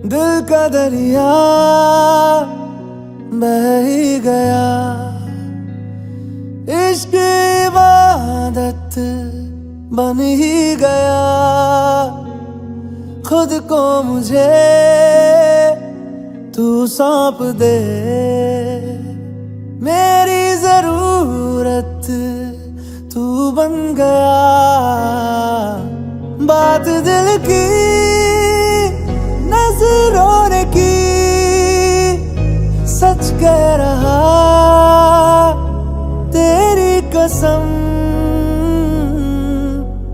दिल का दरिया बह ही गया, इश्क इबादत बन ही गया। खुद को मुझे तू सौंप दे, मेरी जरूरत तू बन गया। बात दिल की नजरों ने की, सच कह रहा तेरी कसम।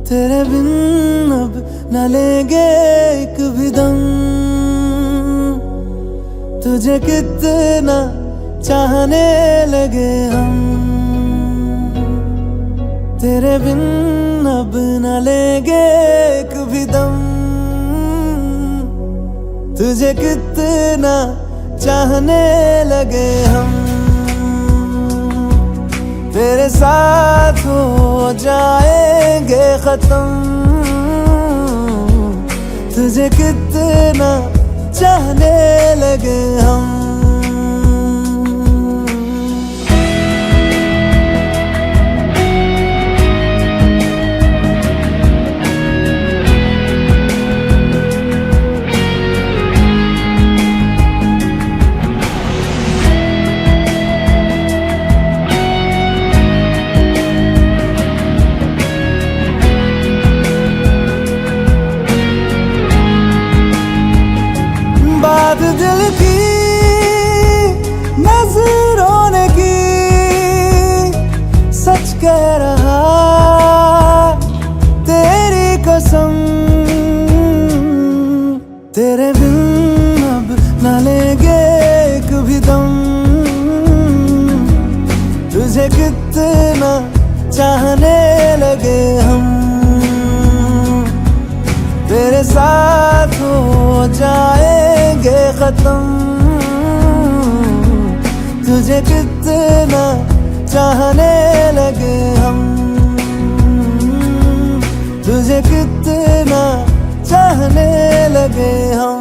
तेरे बिन अब न लेंगे एक भी दम, तुझे कितना चाहने लगे हम। तेरे बिन अब न लेंगे एक भी दम, तुझे कितना चाहने लगे हम। तेरे साथ हो जाएंगे खत्म, तुझे कितना चाहने लगे हम। बात दिल की नजरों ने की, सच कह रहा तेरी कसम। तेरे बिन अब न लेंगे एक भी दम, तुझे कितना चाहने लगे हम। तेरे साथ हो जाएंगे खत्म, तुझे कितना चाहने लगे हम। तुझे कितना चाहने लगे हम।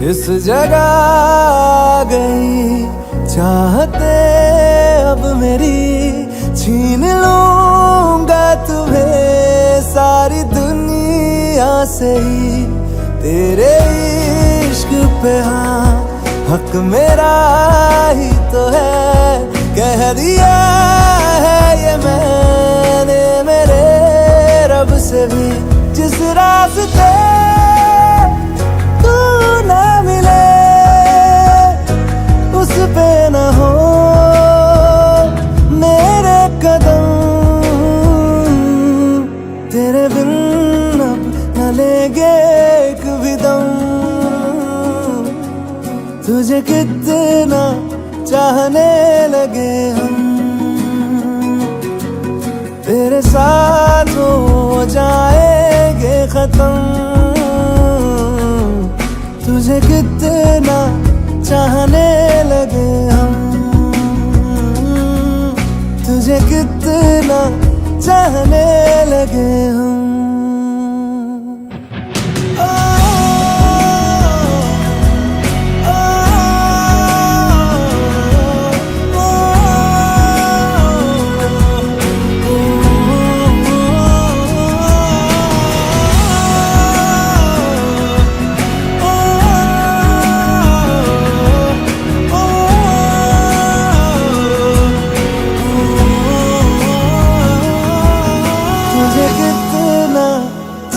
इस जगह आ गई चाहते अब मेरी, छीन लूंगा तुम्हें सारी दुनिया से ही। तेरे इश्क पे हाँ हक मेरा ही तो है, कह दिया है ये मैंने मेरे रब से भी। जिस रास्ते ना मिले उस पे न हो मेरे कदम। तेरे बिन अब न लेंगे एक भी दम, तुझे कितना चाहने लगे हम। तेरे साथ हो जाएंगे खत्म, तुझे कितना चाहने लगे हम। तुझे कितना चाहने लगे हम।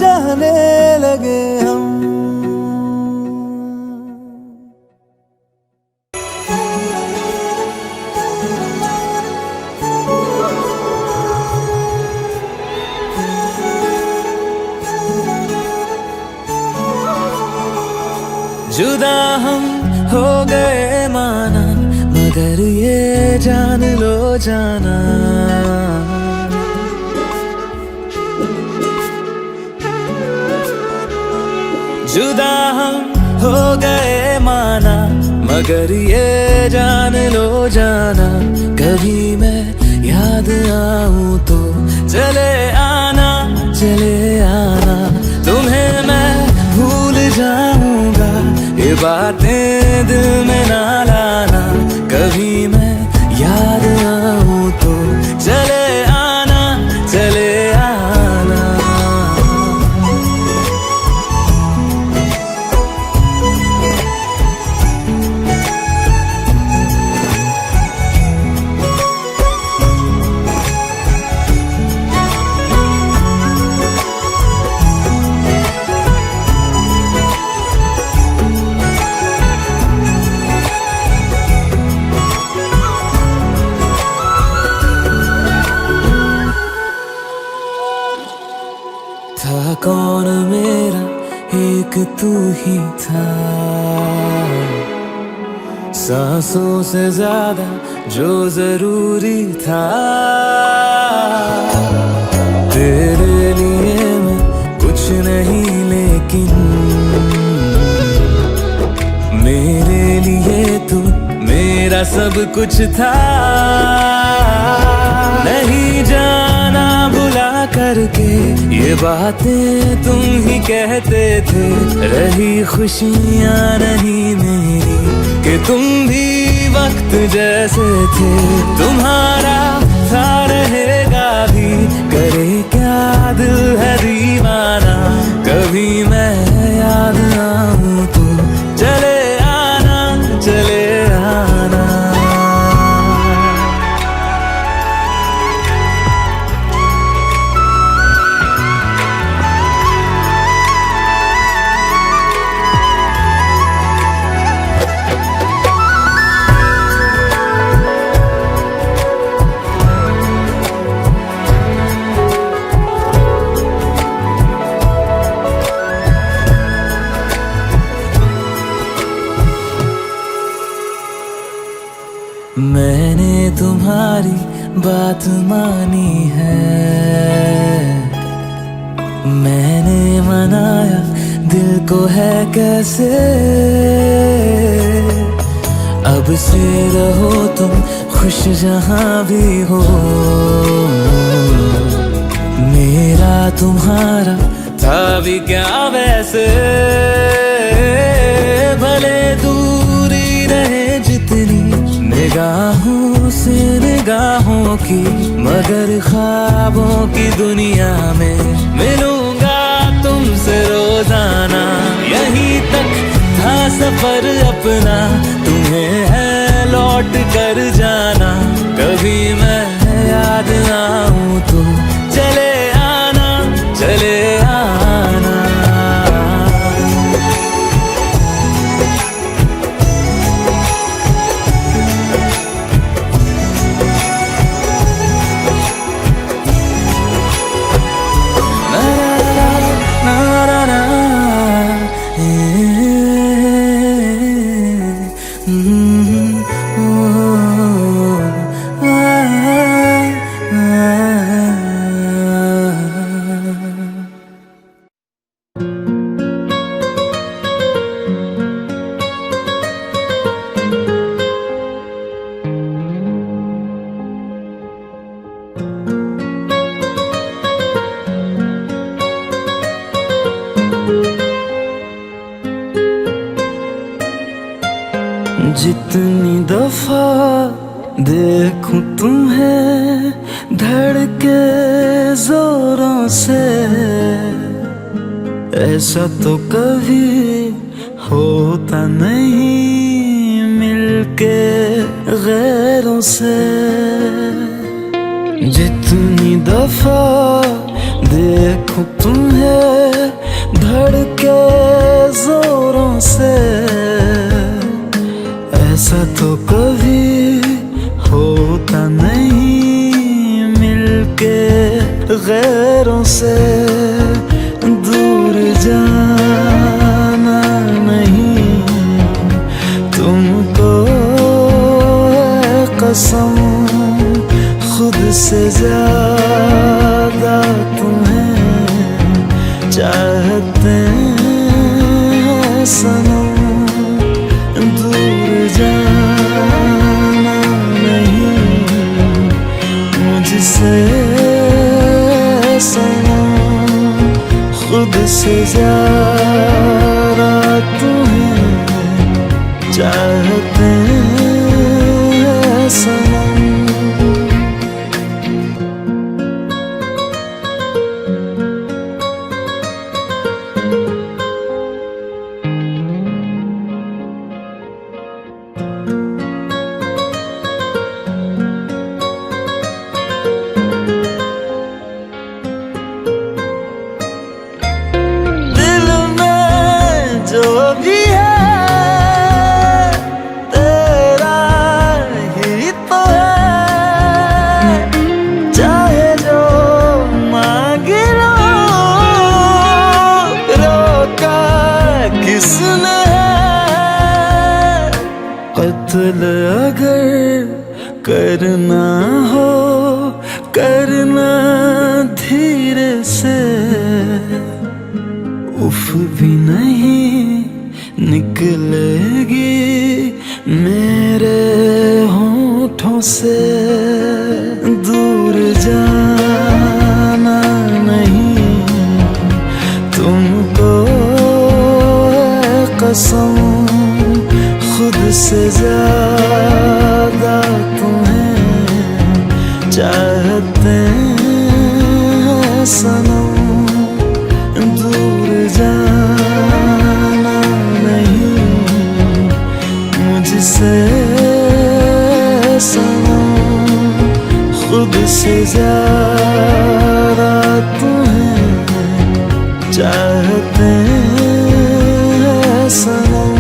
चाहने लगे हम। जुदा हम हो गए माना, मगर ये जान लो जाना, जुदा हम हो गए माना, मगर ये जान लो जाना, कभी मैं याद आऊं तो चले आना, चले आना। तुम्हें मैं भूल जाऊंगा, ये बातें दिल में ना लाना, कभी मैं याद आऊं तो चले आना, चले आना। था कौन मेरा, एक तू ही था, सांसों से ज्यादा जो जरूरी था। तेरे लिए मैं कुछ नहीं, लेकिन मेरे लिए तू मेरा सब कुछ था। नहीं जाना भुला करके ये बातें तुम ही कहते थे, रही खुशियाँ नहीं मेरी कि तुम भी वक्त जैसे थे। तुम्हारा था रहेगा भी, करे क्या दिल है दीवाना, कभी मैं याद आऊं तो चले आना, चले आना। मैंने तुम्हारी बात मानी है, मैंने मनाया दिल को है कैसे। अब से रहो तुम खुश जहां भी हो, मेरा तुम्हारा था भी क्या वैसे। भले दूरी रहे जितनी निगाहों से निगाहों की, मगर ख्वाबों की दुनिया में मिलूंगा तुमसे रोजाना। यहीं तक था सफर अपना, तुम्हें है लौट कर जाना, कभी मैं याद आऊं तो चले आना, चले आना। जितनी दफा देखूं तुम्हें धड़के जोरों से, ऐसा तो कभी होता नहीं मिलके गैरों से। जितनी दफा देखूं तुम्हें धड़के जोरों से, ऐसा तो कभी होता नहीं मिलके गैरों से। दूर जाना नहीं तुमको है कसम, खुद से ज्यादा तुम्हें चाहते हैं सनम। से ज्यादा तुम्हें चाहते हैं सनम। जो भी है तेरा ही तो है, चाहे जो मांगे लो, रोका किसने है। कत्ल अगर करना हो करना धीरे से, उफ भी नहीं निकलेगी मेरे होठों से। दूर जाना नहीं तुमको है कसम, खुद से ज्यादा तुम्हें चाहते हैं सनम। दूर जाना नहीं मुझसे सनम, खुद से ज्यादा तुम्हें चाहते हैं सनम।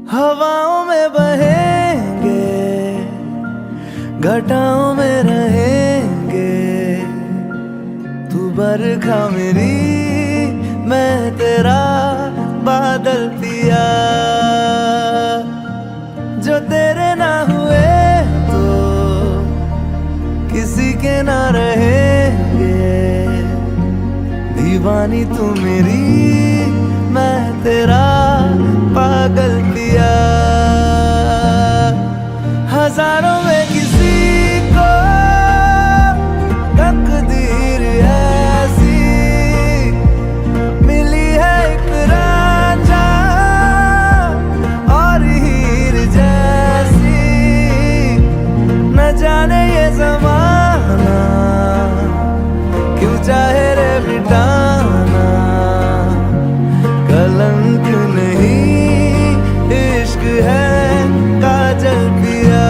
हवाओं में बहेंगे, घटाओं में रहेंगे, तू बरखा मेरी मैं तेरा बादल पिया। जो तेरे ना हुए तो किसी के ना रहेंगे, दीवानी तू मेरी मैं तेरा पागल पिया। हजारों में किसी को तकदीर ऐसी मिली है, एक रांझा और हीर जैसी। न जाने ये ज़माना क्यों चाहे रे मिटाना, कलंक नहीं इश्क है काजल पिया।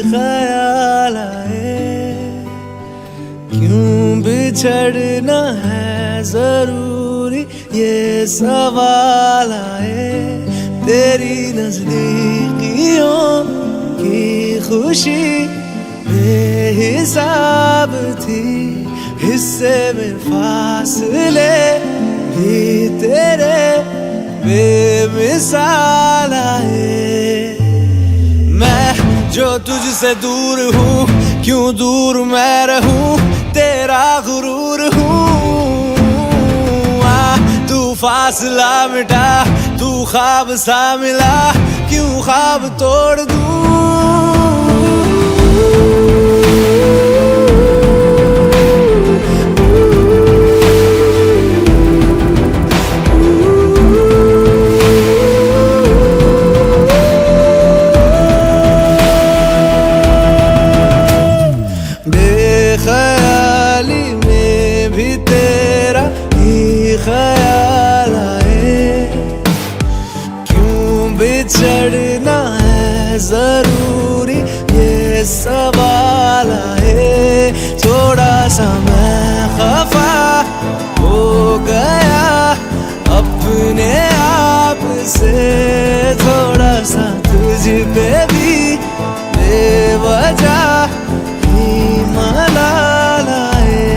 ख्याल आए, क्यों बिछड़ना है जरूरी ये सवाल आए। तेरी नजदीकियों की खुशी बेहिसाब थी, हिस्से में फासले भी तेरे बेमिसाल आए। मैं जो तुझसे दूर हूँ, क्यों दूर मैं रहूँ, तेरा गुरूर हूँ। तू फासला मिटा, तू ख्वाब सा मिला, क्यों ख्वाब तोड़ दूँ। बेख्याली में भी तेरा ही ख्याल आए, क्यों बिछड़ना है जरूरी ये सवाल आए। थोड़ा सा मैं खफा हो गया अपने आप से, थोड़ा सा तुझ पे भी बेवजह मलाल आए।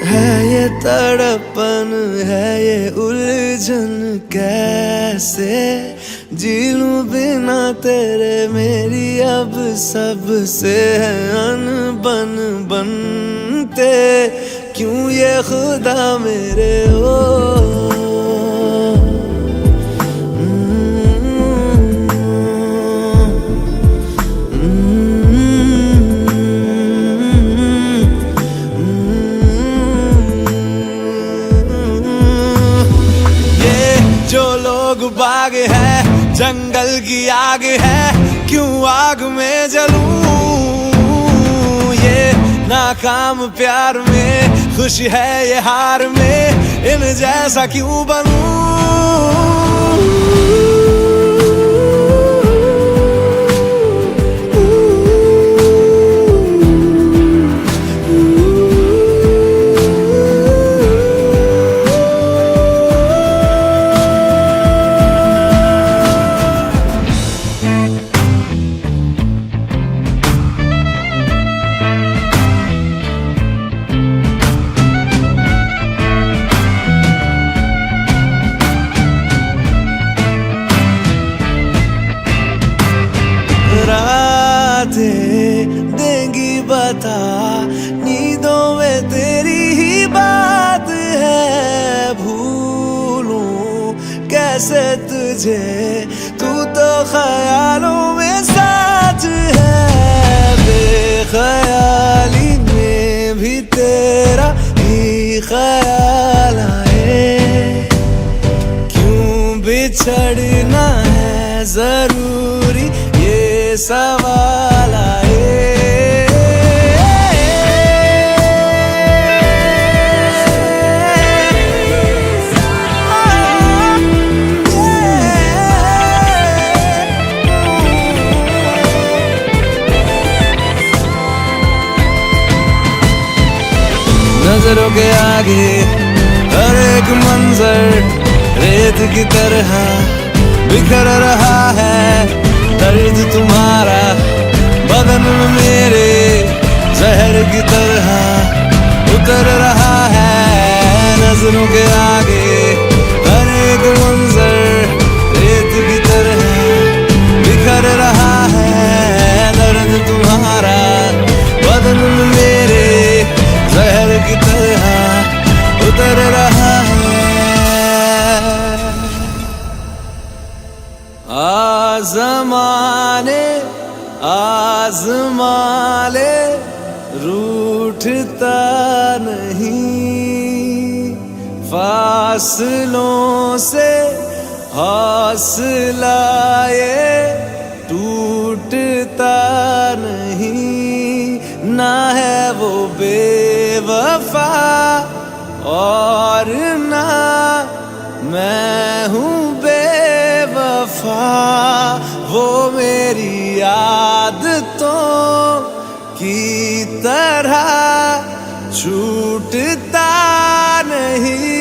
है ये तड़पन, है ये उलझन, कैसे जी लूं बिना तेरे। मेरी अब सबसे है अनबन बनते, क्यों ये खुदा मेरे हो। जो लोग बाग है, जंगल की आग है, क्यों आग में जलूं। ये नाकाम प्यार में खुश है ये हार में, इन जैसा क्यों बनूं। देंगी बता, नींदों में तेरी ही बात है। भूलूं कैसे तुझे, तू तो ख्यालों में साथ है। बेख्याली में भी तेरा ही ख्याल आए, क्यों बिछड़ना है जरूरी ये सवाल आए। नजरों के आगे हर एक मंजर रेत की तरह बिखर रहा है। दर्द तुम्हारा बदन में मेरे जहर की तरह उतर रहा है। नजरों के आगे हर एक मंजर रेत की तरह बिखर रहा है। दर्द तुम्हारा बदन में मेरे जहर की तरह उतर रहा है। आज़माने आज़माले रूठता नहीं, फासलों से हौसला ये टूटता नहीं, ना है वो बेवफा और ना मैं हूँ बेवफा। वो मेरी आदतों की तरह छूटता नहीं।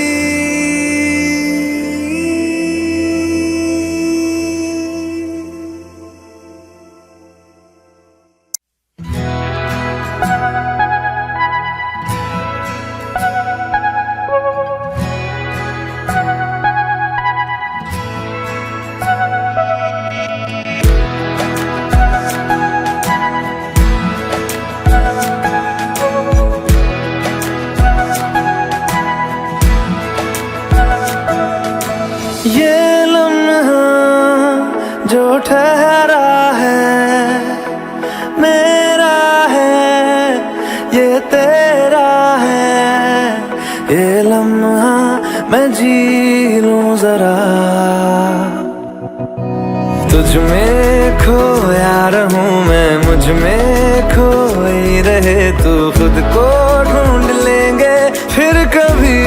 ये लम्हा जो ठहरा है मेरा है, ये तेरा है। ये लम्हा मैं जी लूं जरा, तुझ में खोया रहूं मैं, मुझ में खोई रहे तू। खुद को ढूंढ लेंगे फिर कभी,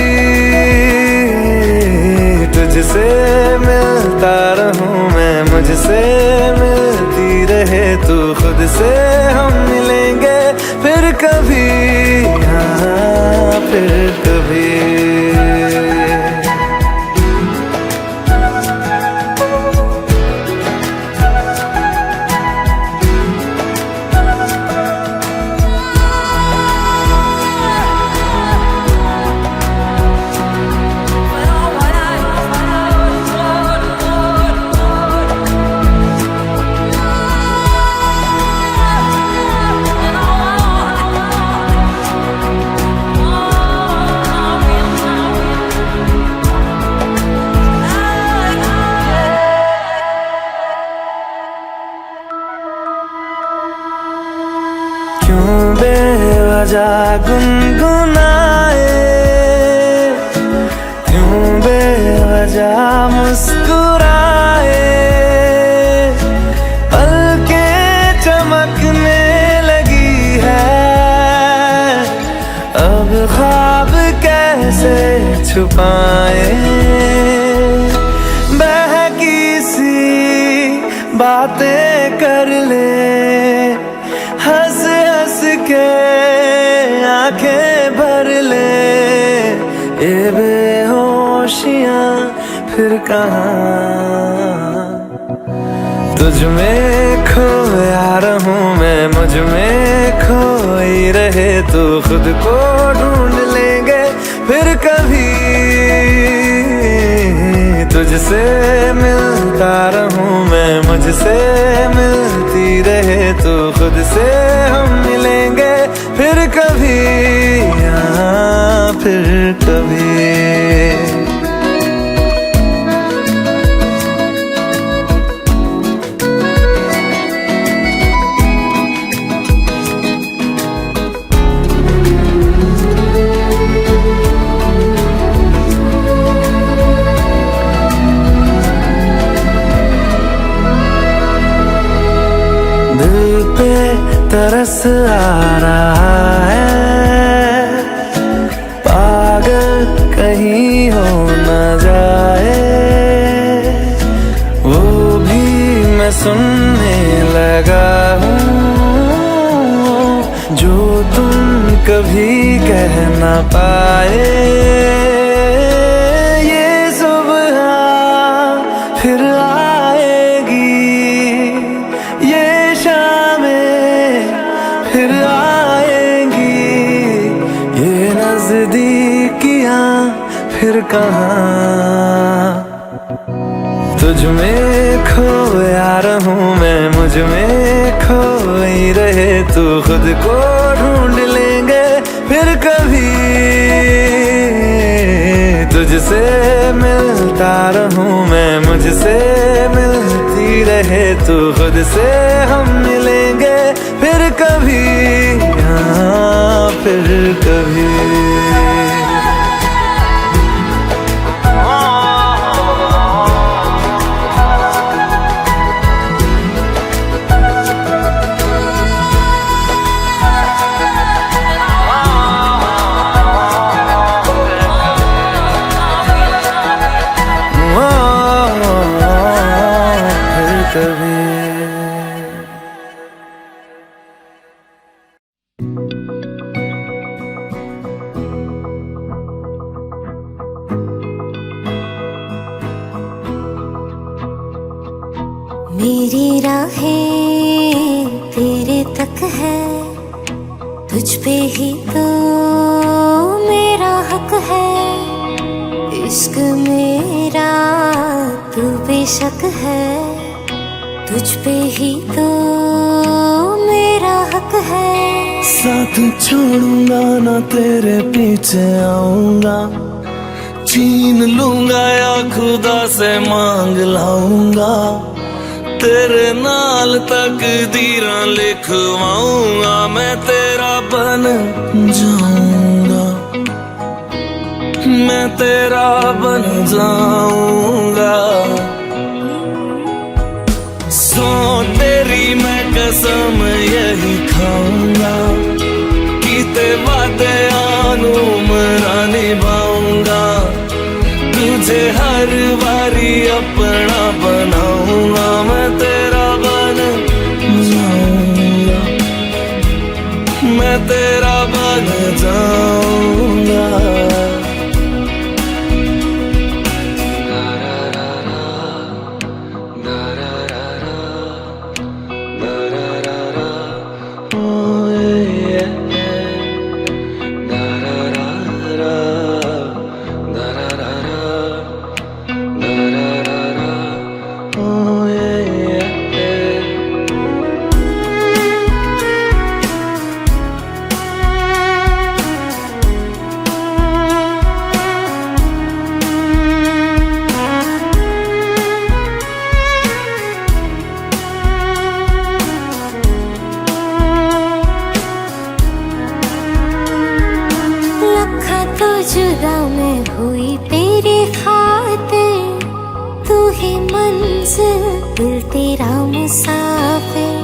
तुझसे मिलता रहूं मैं, मुझसे मिलती रहे तू। खुद से हम मिलेंगे फिर कभी, हाँ फिर कभी। क्यों बेवजह गुनगुनाए, क्यों बेवजह मुस्कुराए। पलकें चमकने लगी है, अब ख्वाब कैसे छुपाए। बहकी सी बातें कर ले, हंस हंस के आंखें भर ले। ये बेहोशियां फिर कहाँ, तुझ में खोया रहूं मैं, मुझ में खोई रहे तू। खुद को ढूंढ लेंगे फिर कभी, तुझसे मिलता रहूं मैं, मुझसे मिलती रहे तू। खुद से हम मिलेंगे फिर कभी, हाँ फिर कभी। दिल पे तरस आ रहा है, पागल कहीं हो न जाए। वो भी मैं सुनने लगा हूँ, जो तुम कभी कह न पाए। ये सुबह फिर आएगी, ये शामें फिर आएंगी। ये नजदीकियां फिर कहाँ, तुझ में खोया रहूं मैं, मुझ में खोई रहे तू। खुद को ढूंढ लेंगे फिर कभी, तुझसे मिलता रहूं मैं, मुझसे मिलती रहे तू। खुद से हम मिलेंगे फिर कभी, हाँ फिर कभी। कभी। मेरी राहें तेरे तक है, तुझ पे ही तो मेरा हक है। इश्क मेरा तू बेशक है, तुझ पे ही तो मेरा हक है। साथ छोड़ूंगा ना तेरे पीछे आऊंगा, छीन लूंगा या खुदा से मांग लाऊंगा। तेरे नाल तकदीरां लिखवाऊंगा, मैं तेरा बन जाऊंगा, मैं तेरा बन जाऊंगा। सौ तेरी मैं कसम यही खाऊंगा, कीते वादे आनू मरा निभाऊंगा। तुझे हर बारी अपना बनाऊंगा, मैं तेरा बन जाऊंगा, मैं तेरा बन जाऊंगा। जुदा मैं हुई तेरे खातिर, तू ही मंजिल दिल तेरा मुसाफिर।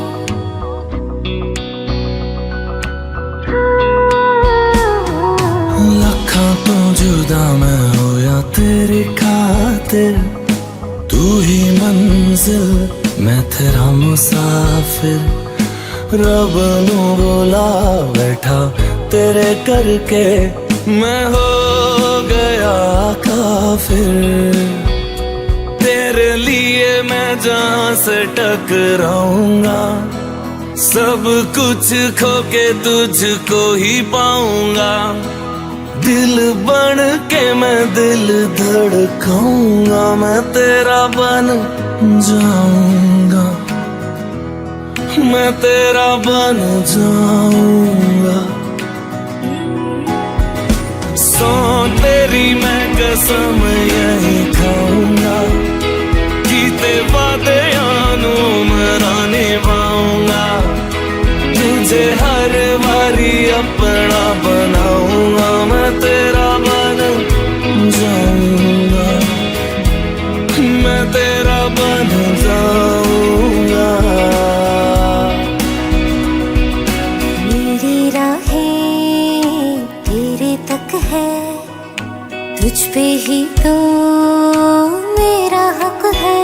लखा तो जुदा मैं होया तेरे खातिर, तू ही मंजिल मैं तेरा मुसाफिर। रब नू बोला बैठा तेरे करके, मैं हो गया काफिर। तेरे लिए मैं जहां से टकराऊंगा, सब कुछ खो के तुझको ही पाऊंगा। दिल बन के मैं दिल धड़काऊंगा, मैं तेरा बन जाऊंगा, मैं तेरा बन जाऊंगा। सौ तेरी मैं कसम यही खाऊंगा, कीते वादे आनू मरा निभाऊंगा। तुझे हर बारी अपना बनाऊंगा, मैं तेरा बन जाऊंगा, मैं तेरा बन जाऊंगा। मेरी राहें तेरे तक है, तुझ पे ही तो मेरा हक है।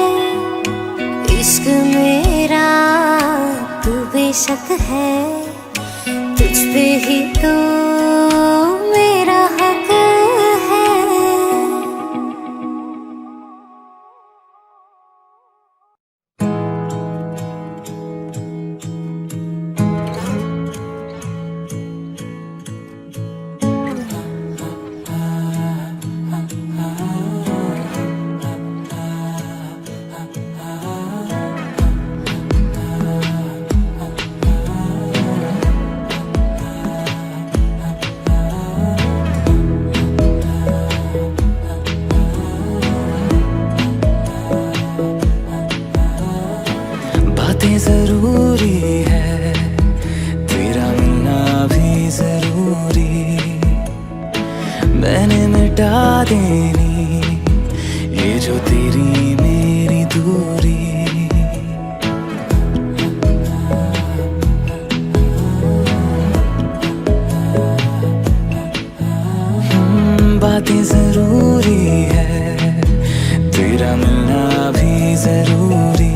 इश्क मेरा तू बेशक है, तुझ पे ही तो मेरा हक है। जरूरी है, तेरा मिलना भी जरूरी। मैंने मिटा देनी ये जो तेरी मेरी दूरी। बातें जरूरी है, तेरा मिलना भी जरूरी।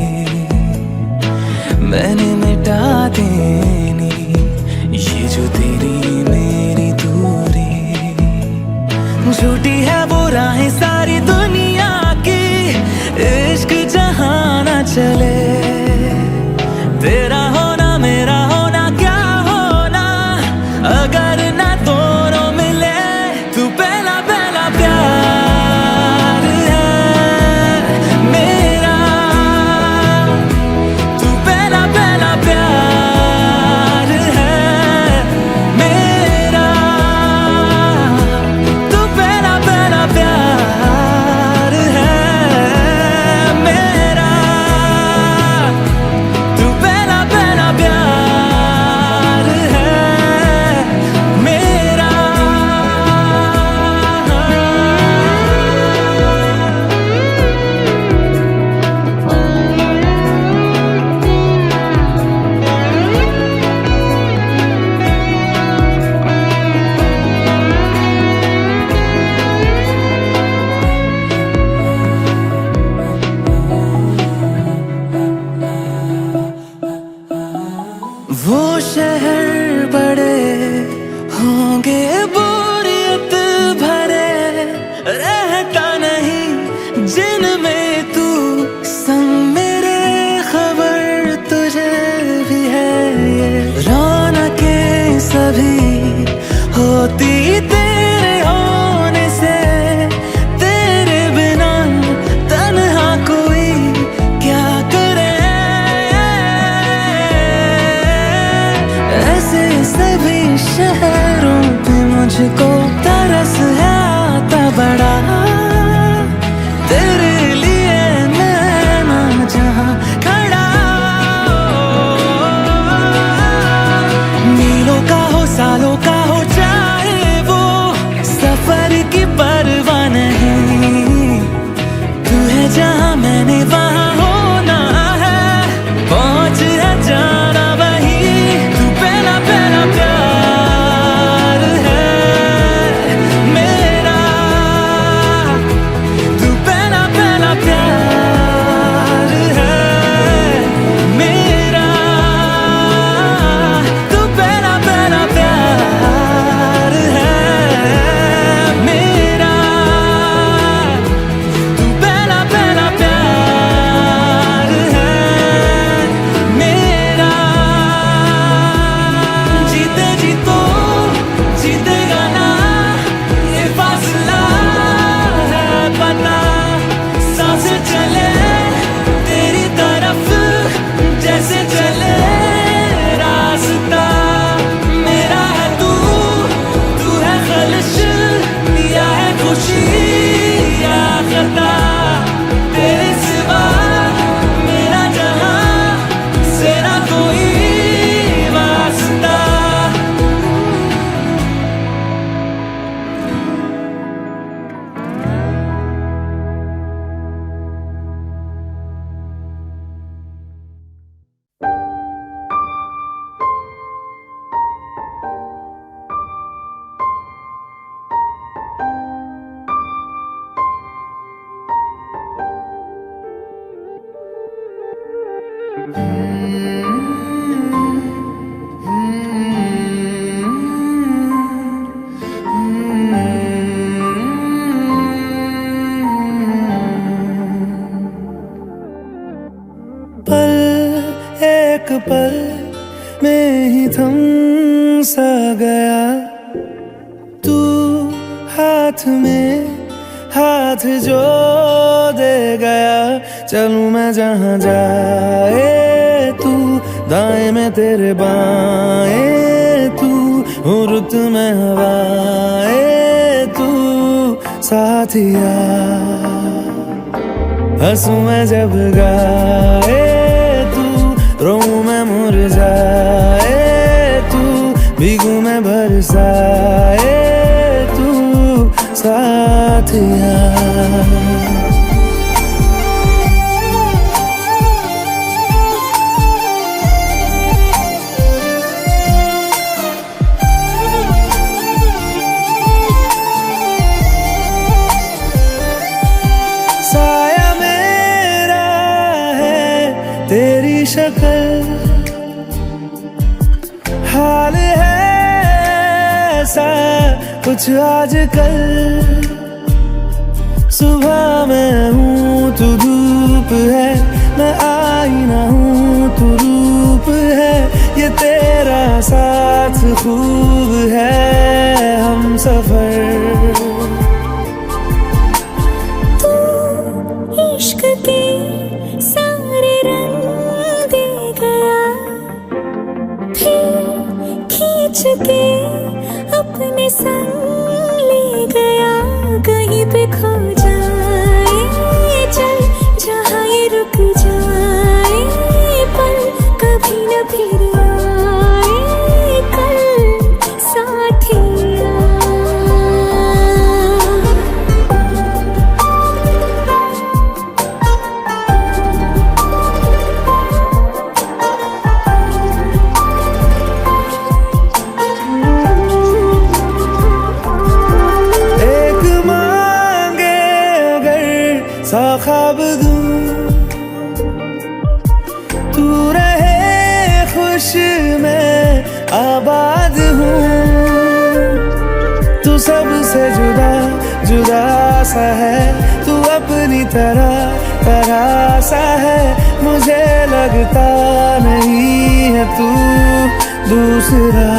इश्क जहां ना चले, तेरा होना मेरा होना क्या होना, अगर ना दोनों मिले। तू पहला पहला प्यार है मेरा, तू पहला पहला प्यार है मेरा, तू पहला पहला प्यार है मेरा, तू पहला पहला प्यार है मेरा। वो शहर बड़े होंगे बोरियत भरे, रहता नहीं जिनमें तू संग मेरे, खबर तुझे भी है ये रौनकें सभी होती तेरे होने से, तेरे बिना तन्हा कोई क्या करे। ऐसे सभी शहरों पे मुझको तरस है आता बड़ा, तेरे लिए मैं ना जहाँ खड़ा। मीलों का हो सालों का हो चाहे वो, सफर की परवाह नहीं, तू है जहाँ मैंने वहाँ होना है, पहुँच है जाना वही। तू पहला पहला प्यार है मेरा, तू पहला पहला प्यार है मेरा, तू पहला पहला प्यार है मेरा, तू पहला पहला प्यार है मेरा। जीते जी तो जीतेगा ना, ये फासला है पता, सांसें चले तेरी तरफ जैसे चले रास्ता। मेरा है तू, तू है खलिश या है खुशी या खता, तेरे सिवा मेरा जहां से ना कोई वास्ता। पल एक पल में ही थम सा गया, तू हाथ में हाथ जो दे गया। चलूं मैं जहाँ जाए तू, दाएं में तेरे बाएं तू, हूँ रुत में हवाएं तू साथिया। हंसूं मैं जब गाए तू, रोऊं मैं मुरझाए तू, भीगूं मैं बरसाए तू साथिया। साया मेरा है तेरी शक्ल, हाल है ऐसा कुछ आजकल। सुबह मैं हूँ तू दूर है, मैं आईना हूँ तू रूप है, ये तेरा साथ खूब है हम सफर। तू इश्क के सारे रंग दे गया, फिर खींच के अपने संग ले गया। कहीं पे खो जाए चल जहाँ ये रुक जाए, पल कभी न फिर आए कल साथिया। सा ख्वाब दूं तू रहे खुश मैं आबाद हूँ। तू सबसे जुदा जुदा सा है, तू अपनी तरह सा है, मुझे लगता नहीं है तू दूसरा।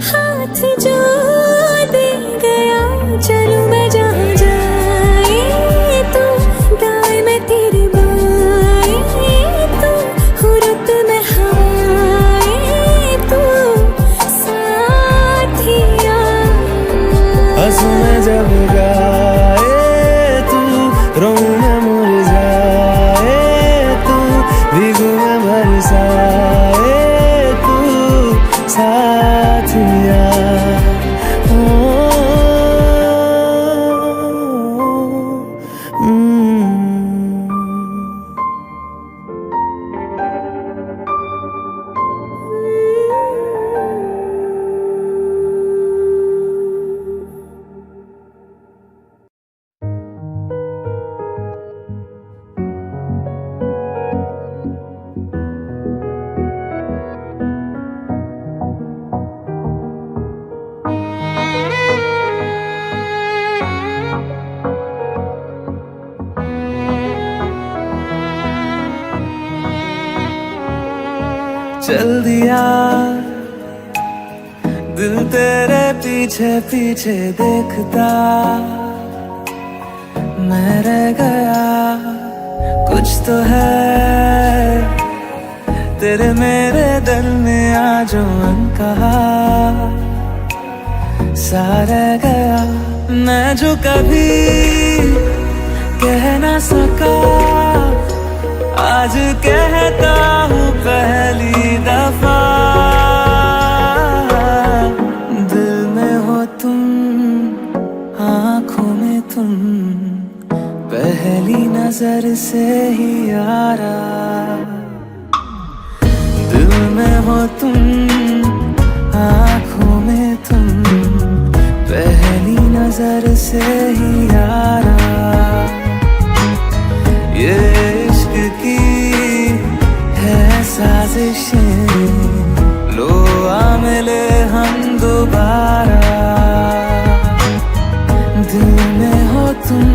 हाथ जो दे गया, चलूं मैं जहाँ जाए तू दाएं मैं तेरे बाएं, तू हुरुत में हवाएं, तू साथिया। हंसूं मैं जब गाए तू, रोऊं मैं मुरझाए तू, भीगूं मैं बरसाए तू साथिया। चल दिया दिल तेरे पीछे पीछे देखता, मैं रह गया कुछ तो है तेरे मेरे दरमियां जो अनकहा सा रह गया। मैं जो कभी कह ना सका आज कहता हूँ पहली दफा। दिल में हो तुम, आँखों में तुम, पहली नजर से ही यारा। दिल में हो तुम, आँखों में तुम, पहली नजर से ही यारा। ये इश्क की है साजिशें, लो आ मिले हम दोबारा। दिल में हो तुम,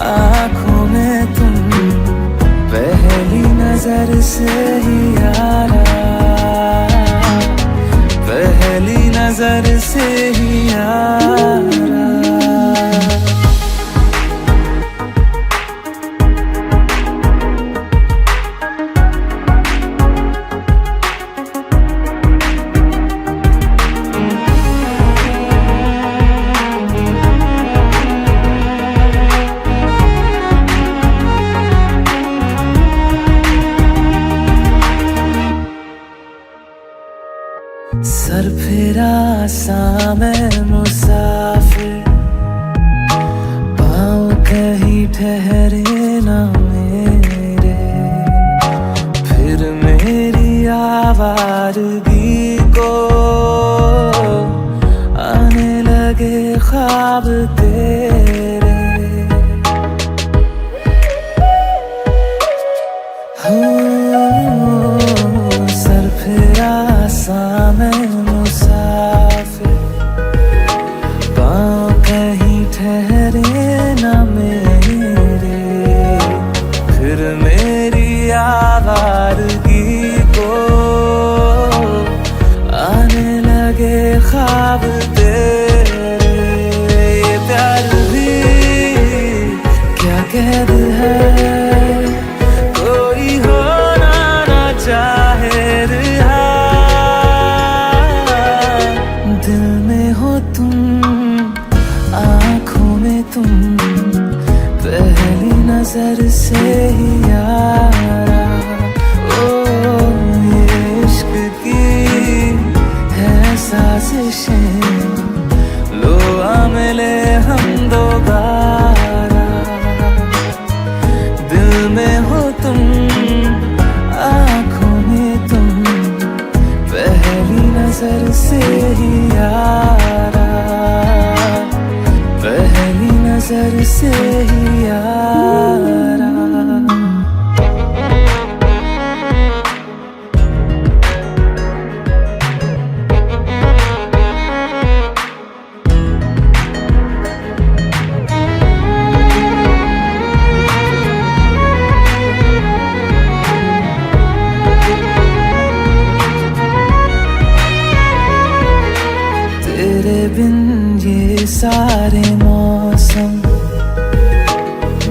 आँखों में तुम, पहली नजर से ही यारा, पहली नजर से ही यारा। सर फिरा सा मैं मुसाफिर, पाँव कहीं ठहरे ना मेरे। फिर मेरी आवारगी को आने लगे ख्वाब तेरे। सर फिरा सा मैं मुसाफिर, पाँव कहीं ठहरे न मेरे, फिर मेरी आवारगी को आने लगे ख्वाब तेरे। ये प्यार भी क्या कैद है, कोई होना ना चाहे रिहा। दिल में हो तुम, आँखों में तुम, पहली नजर से ही यारा। ओ ये इश्क की है साजिशें, लो आ मिले हम दोबारा। दिल में हो तुम, आँखों में तुम, पहली नजर से ही यारा, पहली नजर से ही यारा। तेरे बिन ये सारे मौसम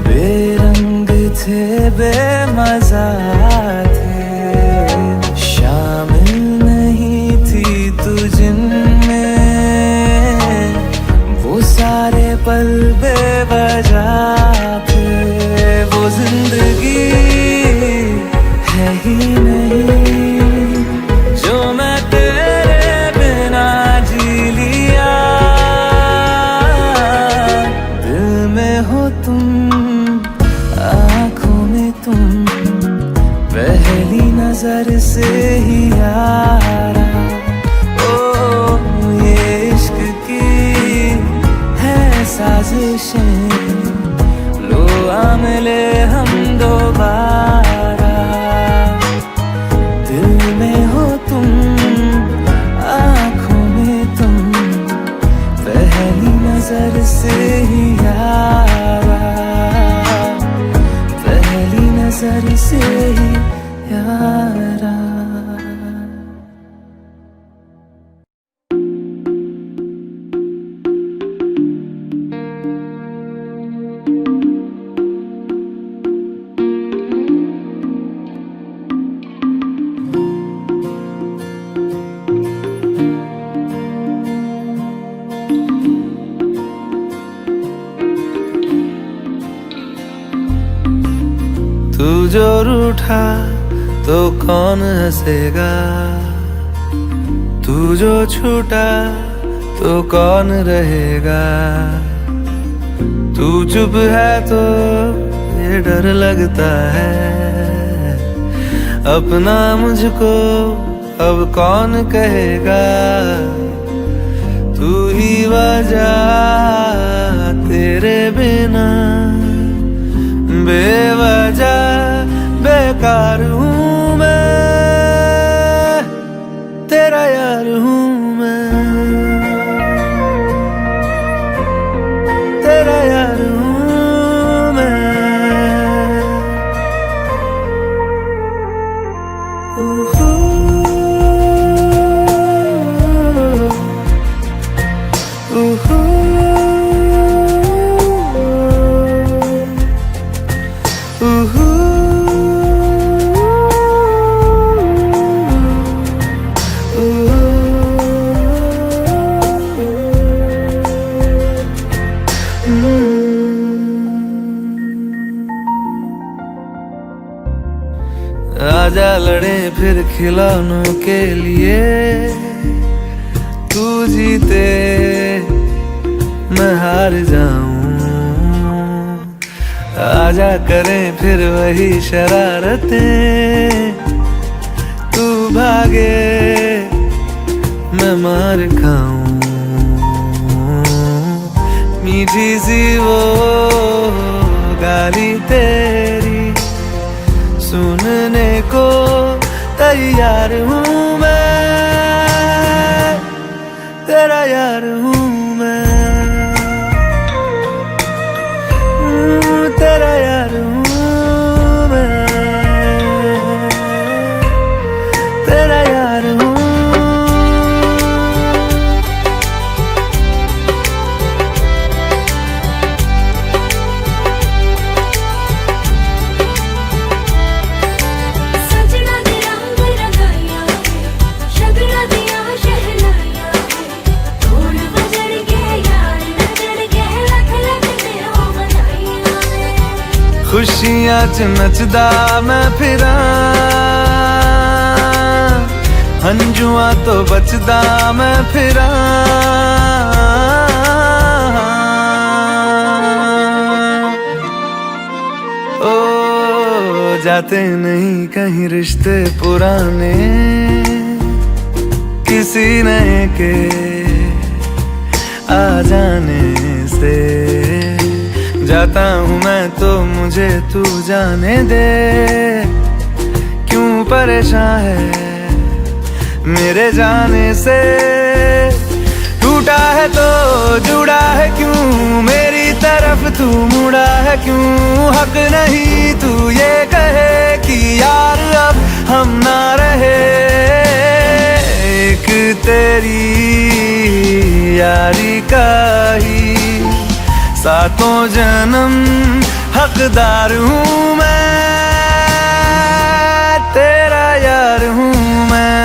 बेरंग थे, बेमजा थे, शामिल नहीं थी तू जिनमें, वो सारे पल बेवजह थे। वो जिंदगी है ही नहीं जो मैं तेरे बिना जी लिया। दिल में हो तुम, आँखों में तुम, पहली नजर से ही यारा। ओ ये इश्क की है साजिशें, लो आ मिले हम दोबारा। दिल में हो तुम, आँखों में तुम, पहली नजर से ही यारा, पहली नजर से ही यारा। तू जो रूठा तो कौन हंसेगा, तू जो छूटा तो कौन रहेगा। तू चुप है तो ये डर लगता है, अपना मुझको अब कौन कहेगा। तू ही वजह, तेरे बिना बेवजह बेकार हूँ मैं, तेरा यार हूँ मैं, तेरा यार हूँ मैं। आजा लड़े फिर खिलौनों के लिए, तू जीते मैं हार जाऊं। आजा करें फिर वही शरारतें, तू भागे मैं मार खाऊं। मीठी सी वो गाली तेरी सुनने को तैयार हूँ मैं, तेरा यार हूँ मैं, तेरा यार हूँ मैं, तेरा यार हूँ। सजना दे रंग रंगाइया है, शगना दिया शहनाइया है, ढोल बजड़ के यार नजर के लख लख में हो बधाइयां है। खुशियां च नचदा मैं फिरा, हंजुआ तो बचदा मैं फिरा। ओ जाते नहीं कहीं रिश्ते पुराने, किसी नए के आ जाने से। जाता हूँ मैं तो मुझे तू जाने दे, क्यों परेशान है मेरे जाने से। टूटा है तो जुड़ा है क्यों, मेरी तरफ तू मुड़ा है क्यों। हक नहीं तू ये कहे कि यार अब हम ना रहे, एक तेरी यारी का ही सातों जन्म हकदार हूँ मैं, तेरा यार हूँ मैं,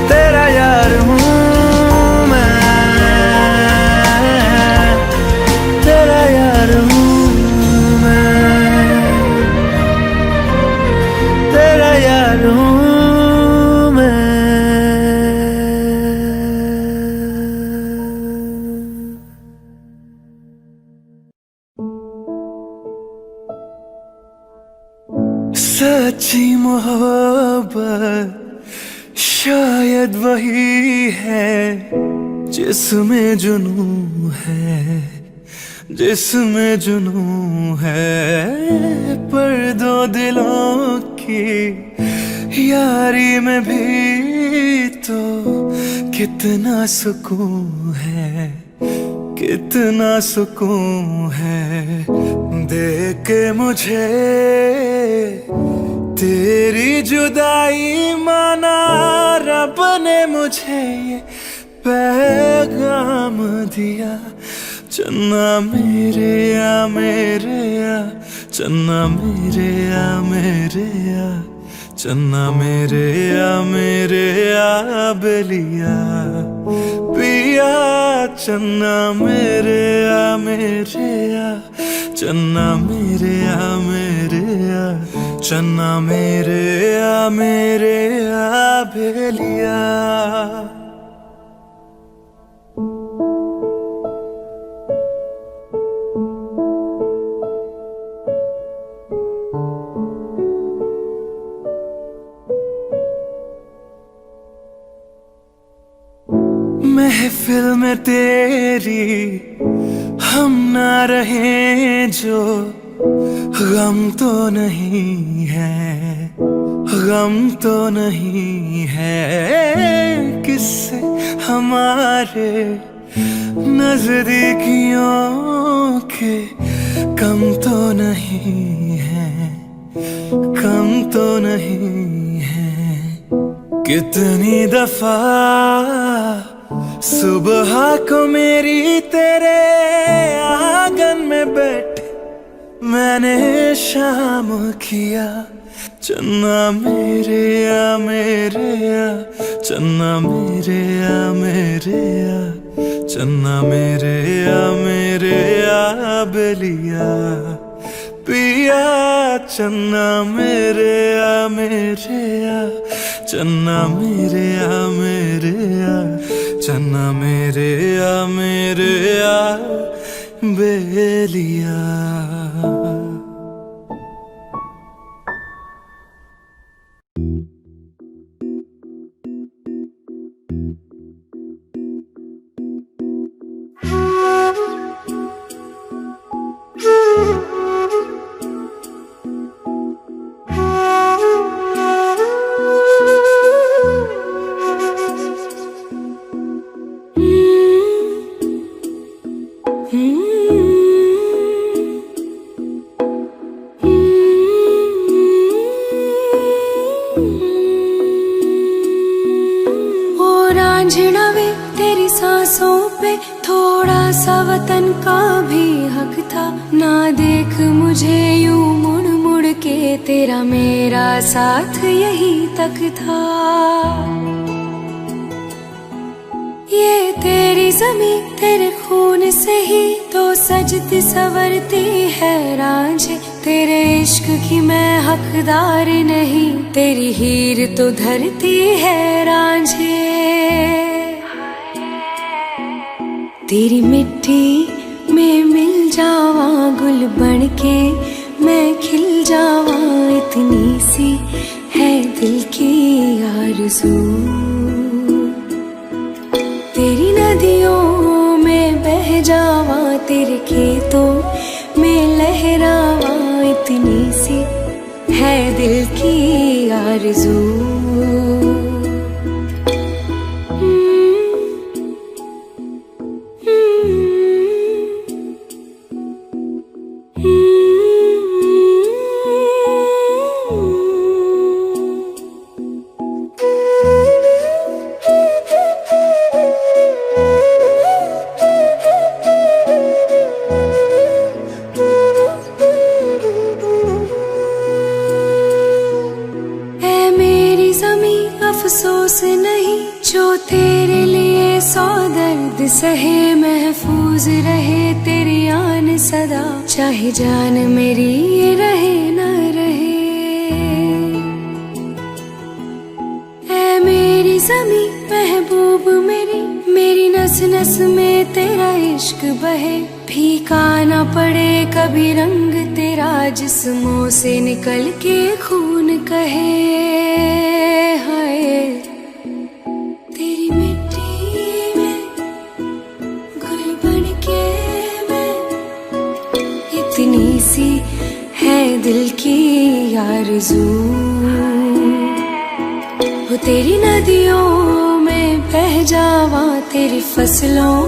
तेरा यार हूँ मैं, तेरा यार हूँ मैं, तेरा यार हूँ मैं। सच्ची मोहब्बत शायद वही है जिसमें जुनून है, जिसमें जुनून है। पर दो दिलों की यारी में भी तो कितना सुकून है, कितना सुकून है। देख के मुझे तेरी जुदाई माना, रब ने मुझे ये पैगाम दिया। चन्ना मेरे या मेरे या, चन्ना मेरे या मेरे या, चन्ना मेरे या मेरे या बेलिया पिया। चन्ना मेरे या मेरे या, चन्ना मेरे या मेरे या, चन्ना मेरे या मेरे या बेलिया। महफिल में तेरी हम ना रहे जो, गम तो नहीं है, गम तो नहीं है। किससे हमारे नजदीकियों के कम तो नहीं है, कम तो नहीं है। कितनी दफा सुबह को मेरी तेरे आंगन में बैठ मैंने शाम किया। चन्ना मेरे या मेरे या, चन्ना मेरे या मेरे या, चन्ना मेरे या मेरे या बेलिया पिया। चन्ना मेरे या मेरे या, चन्ना मेरे या मेरे या, चन्ना मेरे या मेरे या बेलिया। पे थोड़ा सा वतन का भी हक था। ना देख मुझे यूं मुड़ मुड़ के, तेरा मेरा साथ यही तक था। ये तेरी ज़मीं तेरे खून से ही तो सजती संवरती है रांझे। तेरे इश्क की मैं हकदार नहीं, तेरी हीर तो धरती है रांझे। तेरी मिट्टी में मिल जावा गुल बन के, मैं खिल जावा, इतनी सी है दिल की आरज़ू। तेरी नदियों में बह जावा, तेरे खेतों में लहरावा, इतनी सी है दिल की आरज़ू। अफसोस नहीं जो तेरे लिए सौ दर्द सहे, महफूज रहे तेरी आन सदा, चाहे जान मेरी ये रहे न रहे। ऐ मेरी ज़मीं महबूब मेरी, मेरी नस नस में तेरा इश्क बहे। फीका न पड़े कभी रंग तेरा, जिस्मों से निकल के खून कहे। हाय तेरी मिट्टी में गुल बन के मैं, इतनी सी है दिल की आरज़ू। वो तेरी नदियों में बह जावा, तेरी फसलों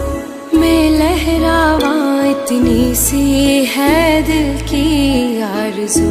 में लहरावा, इतनी सी है दिल की आरज़ू।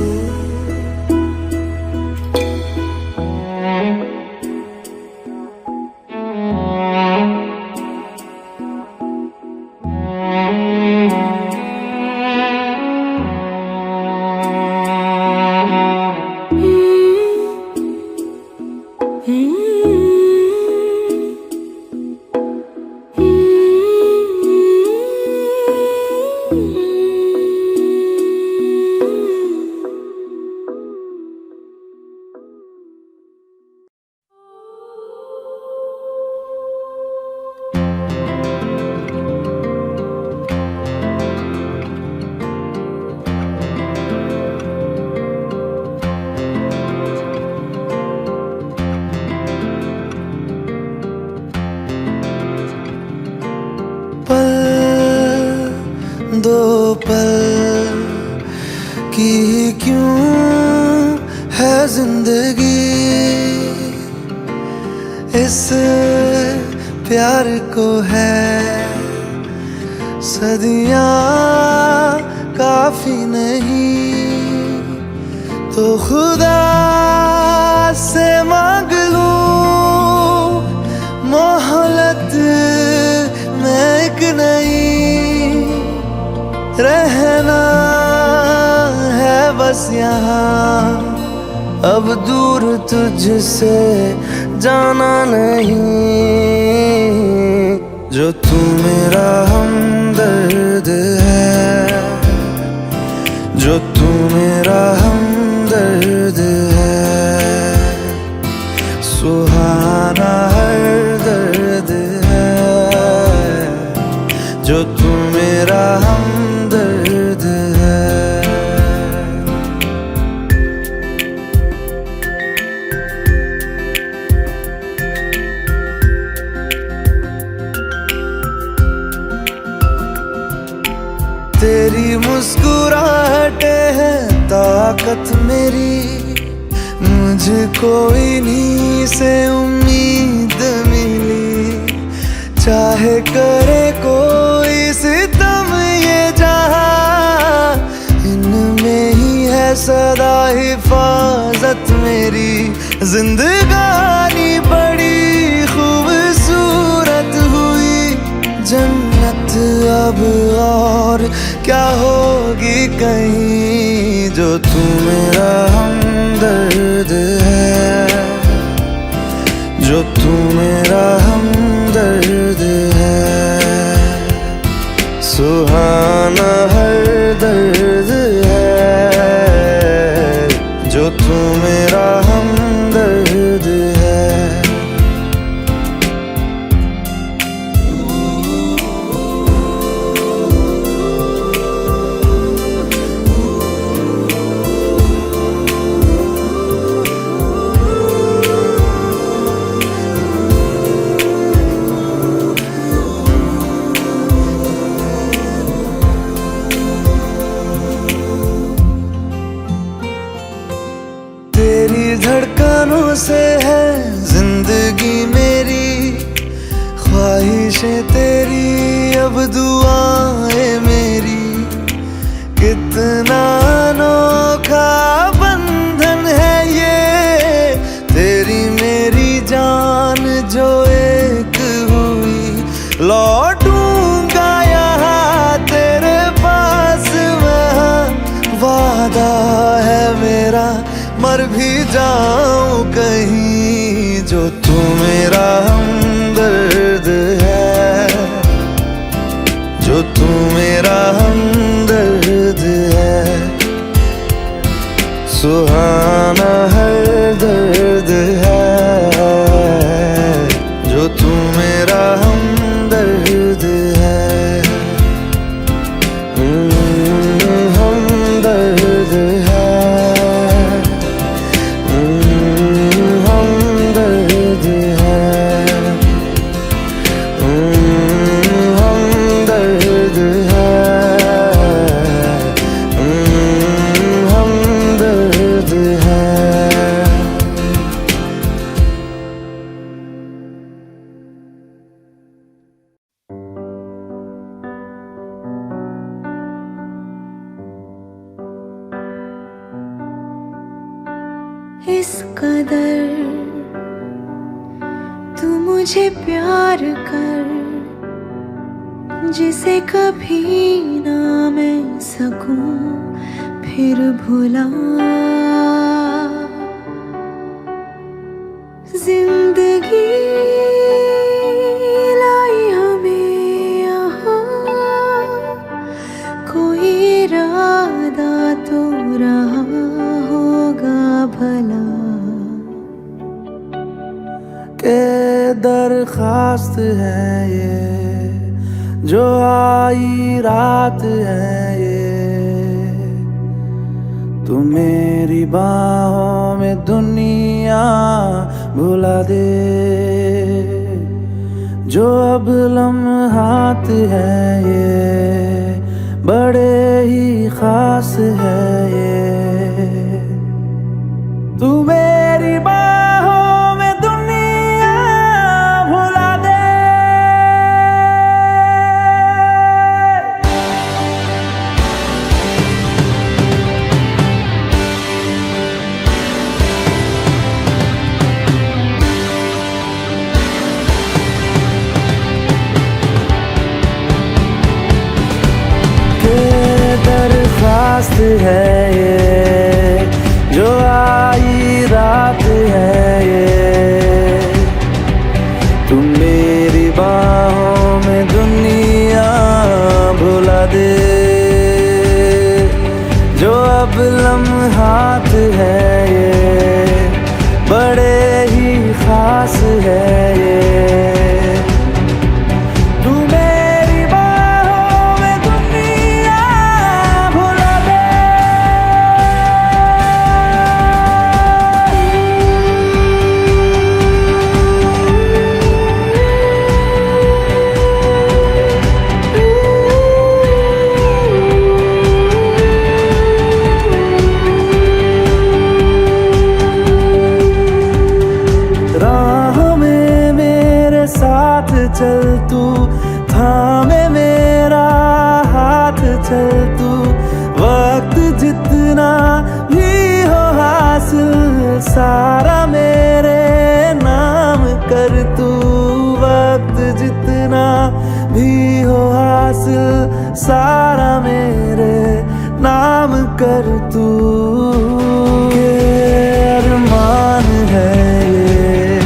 दो पल की क्यों है जिंदगी, इस प्यार को है सदियां काफी नहीं। तो खुदा से मांग लूं मोहलत में एक नई, रहना है बस यहाँ, अब दूर तुझसे जाना नहीं। जो तू मेरा हमदर्द है, जो तू मेरा हमदर्द है, सुहाना हर दर्द है। जो तू मेरा हमदर्द है। तेरी मुस्कुराहटे है ताकत मेरी, मुझको इन्हीं से उम्मीद मिली। चाहे करे कोई सितम ये जहां, इनमें ही है सदा हिफाजत मेरी। जिंदगानी बड़ी खूबसूरत हुई जन्नत अब और क्या होगी कहीं, जो तू मेरा हमदर्द है, जो तू मेरा हमदर्द है। सुहाना हर दर्द है, जो तू मेरा हमदर्द है। तेरी धड़कनों से है जिंदगी मेरी, ख्वाहिशें तेरी अब दुआएं मेरी। कितना अनोखा बंधन है ये, तेरी मेरी जान जो एक हुई। लौटूंगा यहाँ तेरे पास मैं, वादा है मेरा मर भी जाऊं कहीं, जो तू मेरा हमदर्द है, जो तू मेरा हमदर्द है। सुहाना हर दर्द है, जो तू मेरा हमदर्द है। हमदर्द है, हमदर्द है, हमदर्द है। इस कदर तू मुझे प्यार कर, जिसे कभी ना मैं सकूं फिर भुला। जिंदगी लाई हमें यहाँ, कोई इरादा तो रहा होगा भला। के दरखास्त है ये, जो आई रात है ये। तू मेरी बाहों में दुनिया भुला दे, जो अब लम्हात है ये बड़े ही खास है ये। तू मेरी बाहों में दुनिया भुला दे, दरखास्त है ये, जो आई रात है ये। तू मेरी बाहों में दुनिया भुला दे, जो अब लम्हात है ये बड़े ही खास है ये। चल तू थामे मेरा हाथ, चल तू वक्त जितना भी हो हासिल सारा मेरे नाम कर तू। वक्त जितना भी सारा मेरे नाम कर तू। के अरमान है ये,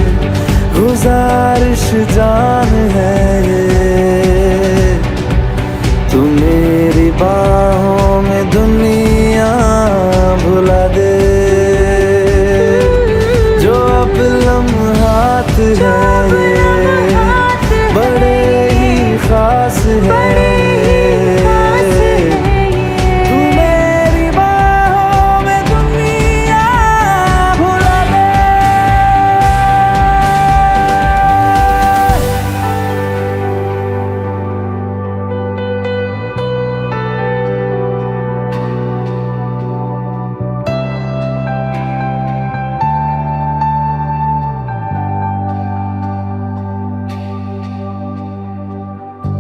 गुजारिश जान है ये, तू मेरी बाहों में दुनिया भुला दे। जो अब लम्हात है ये बड़े ही खास है, तू मेरी बाहों में दुनिया भुला दे।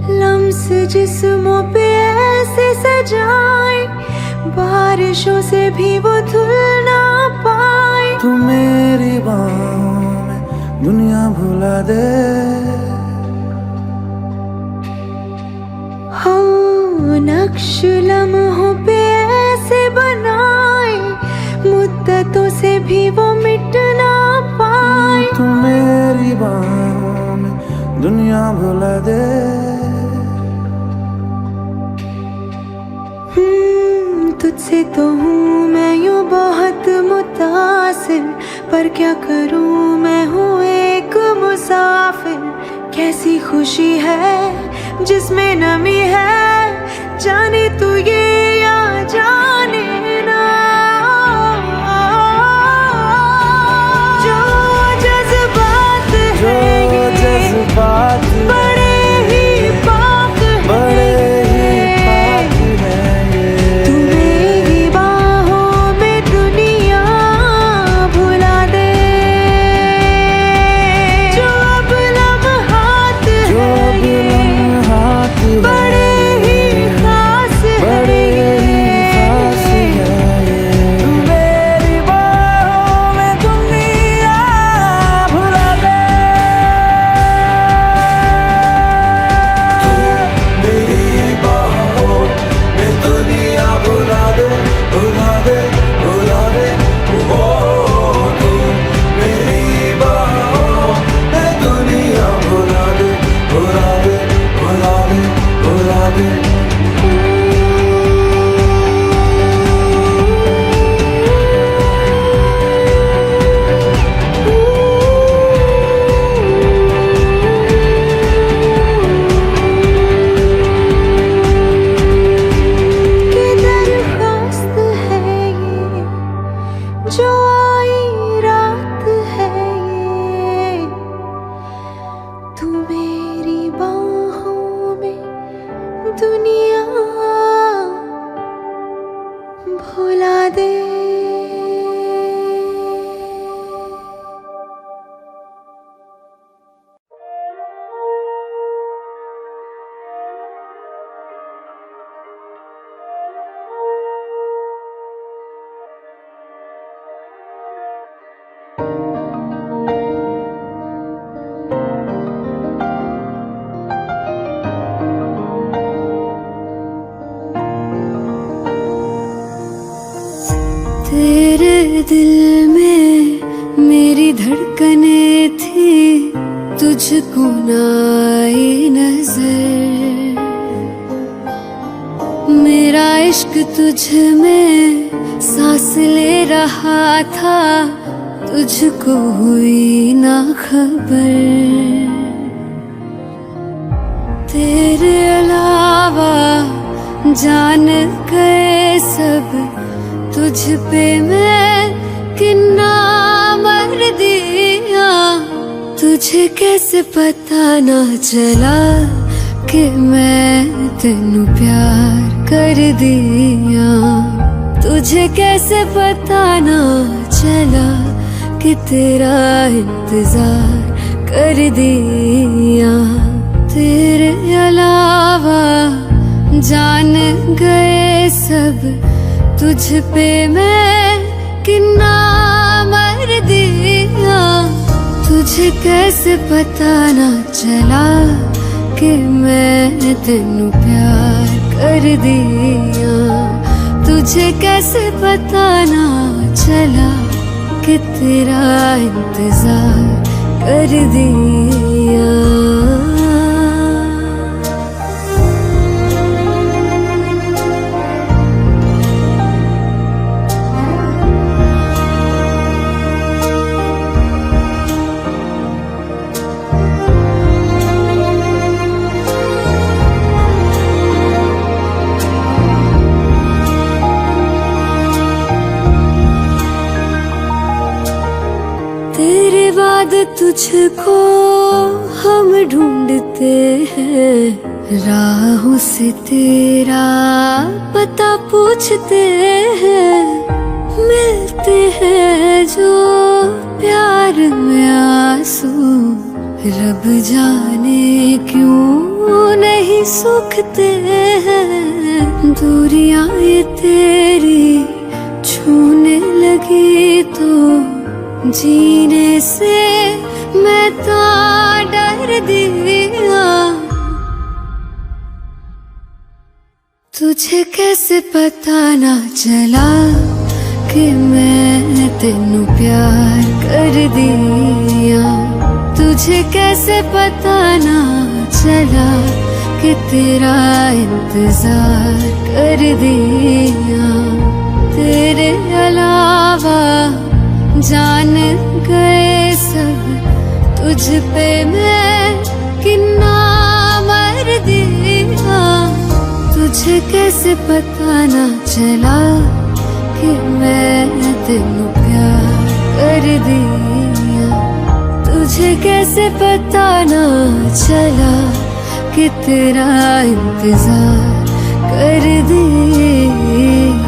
लम्स जिस्मों पे ऐसे सजाए, बारिशों से भी वो धुल ना पाए। तू मेरी बाहों में दुनिया भुला दे। हाँ, नक्श लम्हों पे ऐसे बनाए, मुद्दतों से भी वो मिट ना पाए। तू मेरी बाहों में दुनिया भुला दे। तुझसे तो हूँ मैं यूँ बहुत मुतासिर, पर क्या करूँ मैं हूँ एक मुसाफिर। कैसी खुशी है जिसमें नमी है, जाने तू ये या जाने ना। जो जज्बात है ये, जज्बात बड़े ही पाक है। जो आई रात है ये, तू मेरी बाहों में दुनिया भुला दे। तेरे दिल में मेरी धड़कने थी, तुझको ना आई नजर। मेरा इश्क तुझ में सांस ले रहा था, तुझको हुई ना खबर। तेरे अलावा जान गए सब, तुझ पे मैं किन्ना मर दिया। तुझे कैसे पता ना चला कि मैं तेनू प्यार कर दिया। तुझे कैसे पता ना चला कि तेरा इंतजार कर दिया। तेरे अलावा जान गए सब, तुझ पे मैं किन्ना मर दिया। तुझे कैसे पता ना चला कि मैं तेनू प्यार कर दिया। तुझे कैसे पता ना चला कि तेरा इंतजार कर दिया। तेरे बाद तुझको हम ढूंढते हैं, राहों से तेरा पता पूछते हैं। मिलते हैं जो प्यार में आंसू, रब जाने क्यों नहीं सूखते हैं। दूरियां ये तेरी छूने लगी तो जीने से मैं तो डर दिया। तुझे कैसे पता ना चला कि मैं तेनू प्यार कर दिया। तुझे कैसे पता ना चला कि तेरा इंतजार कर दिया। तेरे अलावा जान गए सब, तुझ पे मैं कितना मर दिया। तुझे कैसे पता ना चला कि मैं तेनू प्यार कर दिया। तुझे कैसे पता ना चला कि तेरा इंतजार कर दिया।